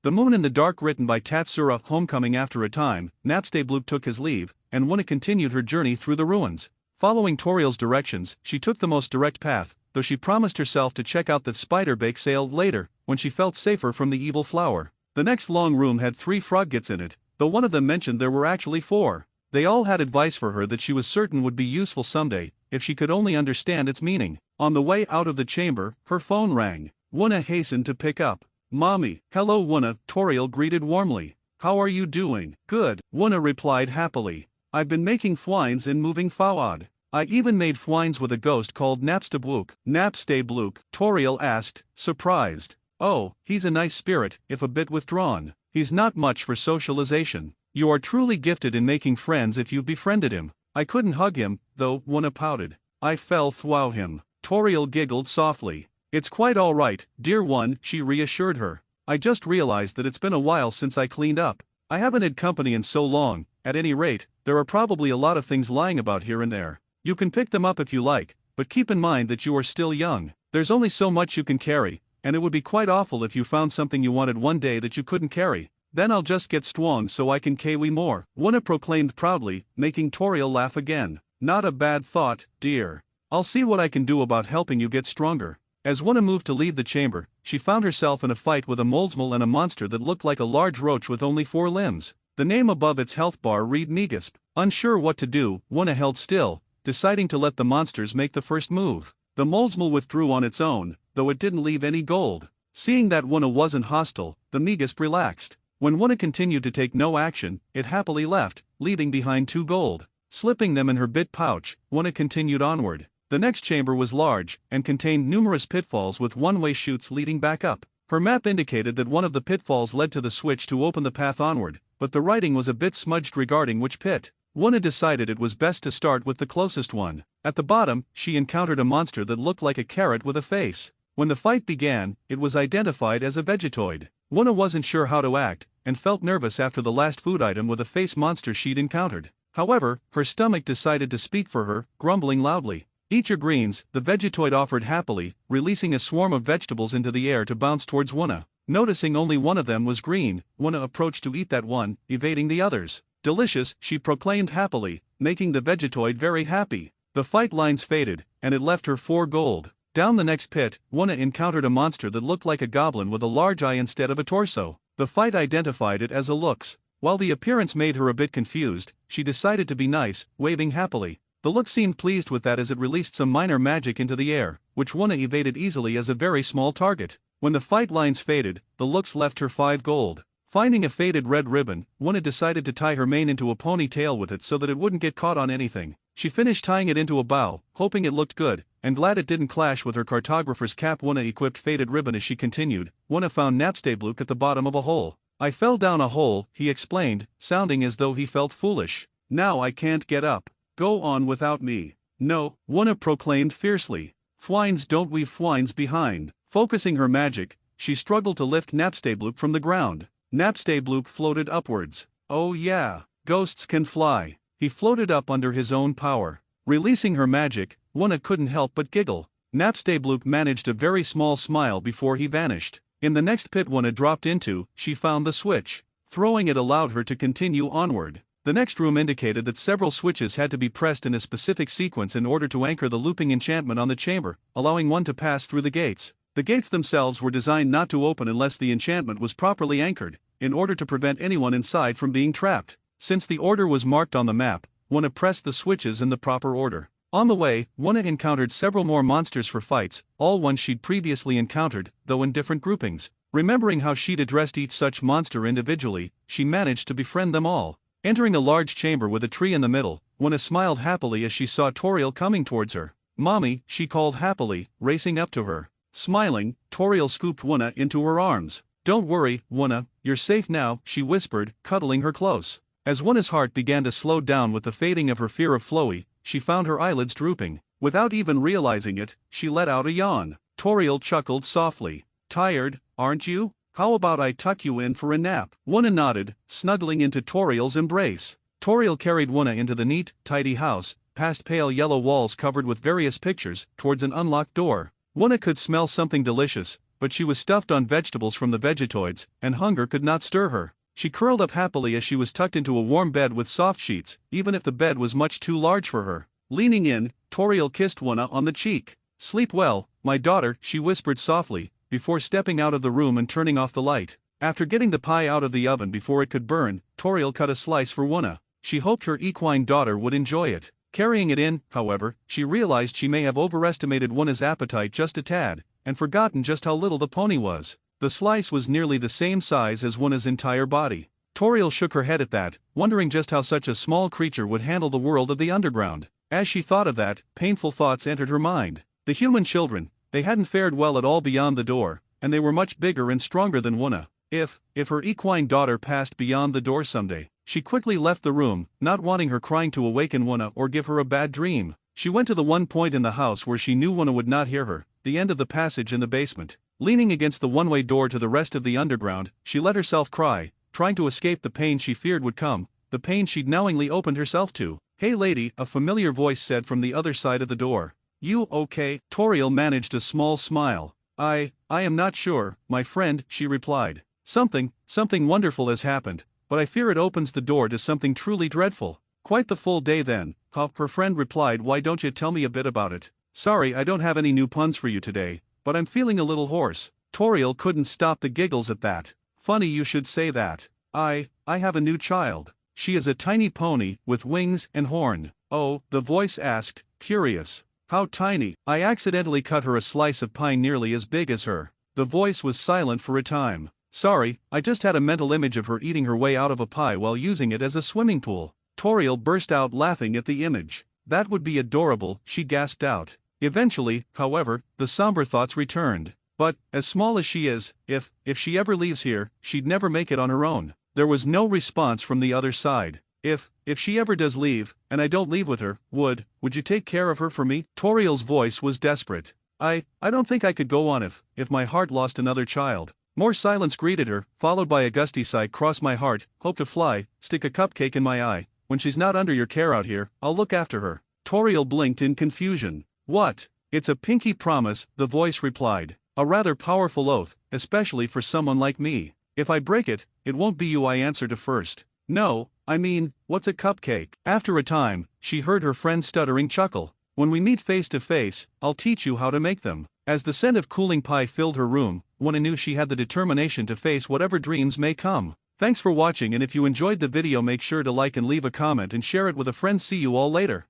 The Moon in the Dark, written by Tatsura. Homecoming. After a time, Napstablook took his leave, and Wuna continued her journey through the ruins. Following Toriel's directions, she took the most direct path, though she promised herself to check out the spider bake sale later, when she felt safer from the evil flower. The next long room had 3 Froggits in it, though one of them mentioned there were actually 4. They all had advice for her that she was certain would be useful someday, if she could only understand its meaning. On the way out of the chamber, her phone rang. Wuna hastened to pick up. "Mommy." "Hello Wuna," Toriel greeted warmly. "How are you doing?" "Good," Wuna replied happily. "I've been making fwines and moving fawad. I even made fwines with a ghost called Napstablook." "Napstablook?" Toriel asked, surprised. "Oh, he's a nice spirit, if a bit withdrawn. He's not much for socialization. You are truly gifted in making friends if you've befriended him." "I couldn't hug him, though," Wuna pouted. "I fell thwough him." Toriel giggled softly. "It's quite all right, dear one," she reassured her. "I just realized that it's been a while since I cleaned up. I haven't had company in so long. At any rate, there are probably a lot of things lying about here and there. You can pick them up if you like, but keep in mind that you are still young. There's only so much you can carry, and it would be quite awful if you found something you wanted one day that you couldn't carry. Then I'll just get strong so I can carry more," Wuna proclaimed proudly, making Toriel laugh again. "Not a bad thought, dear. I'll see what I can do about helping you get stronger." As Wuna moved to leave the chamber, she found herself in a fight with a moldsmal and a monster that looked like a large roach with only 4 limbs. The name above its health bar read Megasp. Unsure what to do, Wuna held still, deciding to let the monsters make the first move. The moldsmal withdrew on its own, though it didn't leave any gold. Seeing that Wuna wasn't hostile, the Megasp relaxed. When Wuna continued to take no action, it happily left, leaving behind 2 gold. Slipping them in her bit pouch, Wuna continued onward. The next chamber was large, and contained numerous pitfalls with one-way chutes leading back up. Her map indicated that one of the pitfalls led to the switch to open the path onward, but the writing was a bit smudged regarding which pit. Wuna decided it was best to start with the closest one. At the bottom, she encountered a monster that looked like a carrot with a face. When the fight began, it was identified as a Vegetoid. Wuna wasn't sure how to act, and felt nervous after the last food item with a face monster she'd encountered. However, her stomach decided to speak for her, grumbling loudly. "Eat your greens," the Vegetoid offered happily, releasing a swarm of vegetables into the air to bounce towards Wuna. Noticing only one of them was green, Wuna approached to eat that one, evading the others. "Delicious," she proclaimed happily, making the Vegetoid very happy. The fight lines faded, and it left her 4 gold. Down the next pit, Wuna encountered a monster that looked like a goblin with a large eye instead of a torso. The fight identified it as a Lux. While the appearance made her a bit confused, she decided to be nice, waving happily. The Lux seemed pleased with that as it released some minor magic into the air, which Wuna evaded easily as a very small target. When the fight lines faded, the Lux left her 5 gold. Finding a faded red ribbon, Wuna decided to tie her mane into a ponytail with it so that it wouldn't get caught on anything. She finished tying it into a bow, hoping it looked good, and glad it didn't clash with her cartographer's cap. Wuna equipped faded ribbon as she continued. Wuna found Napstablook at the bottom of a hole. "I fell down a hole," he explained, sounding as though he felt foolish. "Now I can't get up. Go on without me." "No," Wuna proclaimed fiercely. "Fwines don't leave fwines behind." Focusing her magic, she struggled to lift Napstablook from the ground. Napstablook floated upwards. "Oh yeah, ghosts can fly." He floated up under his own power. Releasing her magic, Wuna couldn't help but giggle. Napstablook managed a very small smile before he vanished. In the next pit Wuna dropped into, she found the switch. Throwing it allowed her to continue onward. The next room indicated that several switches had to be pressed in a specific sequence in order to anchor the looping enchantment on the chamber, allowing one to pass through the gates. The gates themselves were designed not to open unless the enchantment was properly anchored, in order to prevent anyone inside from being trapped. Since the order was marked on the map, Wuna pressed the switches in the proper order. On the way, Wuna encountered several more monsters for fights, all ones she'd previously encountered, though in different groupings. Remembering how she'd addressed each such monster individually, she managed to befriend them all. Entering a large chamber with a tree in the middle, Wuna smiled happily as she saw Toriel coming towards her. "Mommy," she called happily, racing up to her. Smiling, Toriel scooped Wuna into her arms. "Don't worry, Wuna, you're safe now," she whispered, cuddling her close. As Wuna's heart began to slow down with the fading of her fear of Flowey, she found her eyelids drooping. Without even realizing it, she let out a yawn. Toriel chuckled softly. "Tired, aren't you? How about I tuck you in for a nap?" Wuna nodded, snuggling into Toriel's embrace. Toriel carried Wuna into the neat, tidy house, past pale yellow walls covered with various pictures, towards an unlocked door. Wuna could smell something delicious, but she was stuffed on vegetables from the Vegetoids, and hunger could not stir her. She curled up happily as she was tucked into a warm bed with soft sheets, even if the bed was much too large for her. Leaning in, Toriel kissed Wuna on the cheek. "Sleep well, my daughter," she whispered softly, before stepping out of the room and turning off the light. After getting the pie out of the oven before it could burn, Toriel cut a slice for Wuna. She hoped her equine daughter would enjoy it. Carrying it in, however, she realized she may have overestimated Wuna's appetite just a tad, and forgotten just how little the pony was. The slice was nearly the same size as Wuna's entire body. Toriel shook her head at that, wondering just how such a small creature would handle the world of the underground. As she thought of that, painful thoughts entered her mind. The human children, they hadn't fared well at all beyond the door, and they were much bigger and stronger than Wuna. If her equine daughter passed beyond the door someday, she quickly left the room, not wanting her crying to awaken Wuna or give her a bad dream. She went to the one point in the house where she knew Wuna would not hear her, the end of the passage in the basement. Leaning against the one-way door to the rest of the underground, she let herself cry, trying to escape the pain she feared would come, the pain she'd knowingly opened herself to. "Hey lady," a familiar voice said from the other side of the door. "You okay?" Toriel managed a small smile. I am not sure, my friend," she replied. Something wonderful has happened, but I fear it opens the door to something truly dreadful." "Quite the full day then," her friend replied. "Why don't you tell me a bit about it?" "Sorry, I don't have any new puns for you today, but I'm feeling a little hoarse." Toriel couldn't stop the giggles at that. "Funny you should say that. I have a new child. She is a tiny pony, with wings and horn." "Oh," the voice asked, curious. "How tiny?" "I accidentally cut her a slice of pie nearly as big as her." The voice was silent for a time. "Sorry, I just had a mental image of her eating her way out of a pie while using it as a swimming pool." Toriel burst out laughing at the image. "That would be adorable," she gasped out. Eventually, however, the somber thoughts returned. "But, as small as she is, if she ever leaves here, she'd never make it on her own." There was no response from the other side. If she ever does leave, and I don't leave with her, would you take care of her for me?" Toriel's voice was desperate. I don't think I could go on if my heart lost another child." More silence greeted her, followed by a gusty sigh. "Cross my heart, hope to fly, stick a cupcake in my eye. When she's not under your care out here, I'll look after her." Toriel blinked in confusion. "What?" "It's a pinky promise," the voice replied. "A rather powerful oath, especially for someone like me. If I break it, it won't be you I answer to first." "No, I mean, what's a cupcake?" After a time, she heard her friend's stuttering chuckle. "When we meet face to face, I'll teach you how to make them." As the scent of cooling pie filled her room, Wuna knew she had the determination to face whatever dreams may come. Thanks for watching, and if you enjoyed the video, make sure to like and leave a comment and share it with a friend. See you all later.